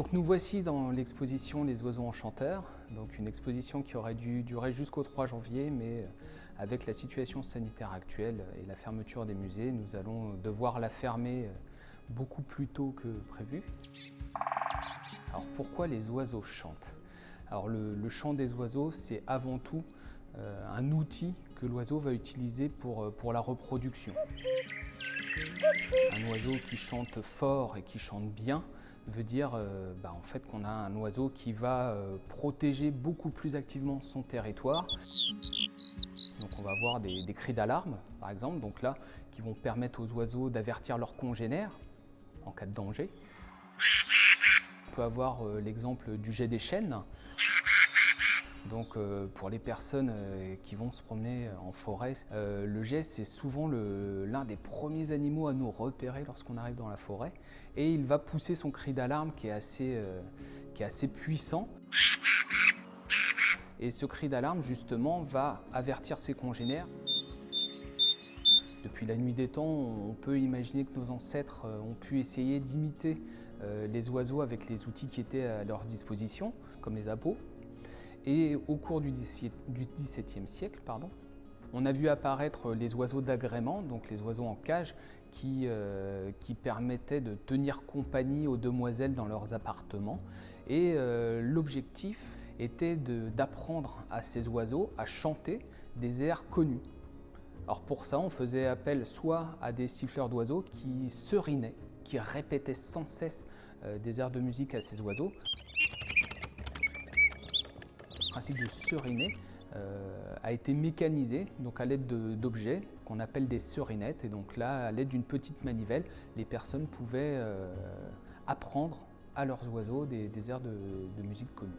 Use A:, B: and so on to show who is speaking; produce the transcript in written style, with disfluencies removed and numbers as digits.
A: Donc nous voici dans l'exposition Les Oiseaux Enchanteurs, donc une exposition qui aurait dû durer jusqu'au 3 janvier, mais avec la situation sanitaire actuelle et la fermeture des musées, nous allons devoir la fermer beaucoup plus tôt que prévu. Alors pourquoi les oiseaux chantent? Alors le chant des oiseaux, c'est avant tout un outil que l'oiseau va utiliser pour la reproduction. Un oiseau qui chante fort et qui chante bien veut dire en fait qu'on a un oiseau qui va protéger beaucoup plus activement son territoire. Donc on va avoir des cris d'alarme par exemple, donc là, qui vont permettre aux oiseaux d'avertir leurs congénères en cas de danger. On peut avoir l'exemple du jet des chênes. Donc pour les personnes qui vont se promener en forêt, le jet c'est souvent l'un des premiers animaux à nous repérer lorsqu'on arrive dans la forêt, et il va pousser son cri d'alarme qui est assez puissant. Et ce cri d'alarme justement va avertir ses congénères. Depuis la nuit des temps, on peut imaginer que nos ancêtres ont pu essayer d'imiter les oiseaux avec les outils qui étaient à leur disposition, comme les appâts. Et au cours du XVIIe siècle, on a vu apparaître les oiseaux d'agrément, donc les oiseaux en cage, qui permettaient de tenir compagnie aux demoiselles dans leurs appartements. Et l'objectif était d'apprendre à ces oiseaux à chanter des airs connus. Alors pour ça, on faisait appel soit à des siffleurs d'oiseaux qui serinaient, qui répétaient sans cesse des airs de musique à ces oiseaux. Le principe de seriner a été mécanisé donc à l'aide d'objets qu'on appelle des serinettes. Et donc là, à l'aide d'une petite manivelle, les personnes pouvaient apprendre à leurs oiseaux des airs de musique connus.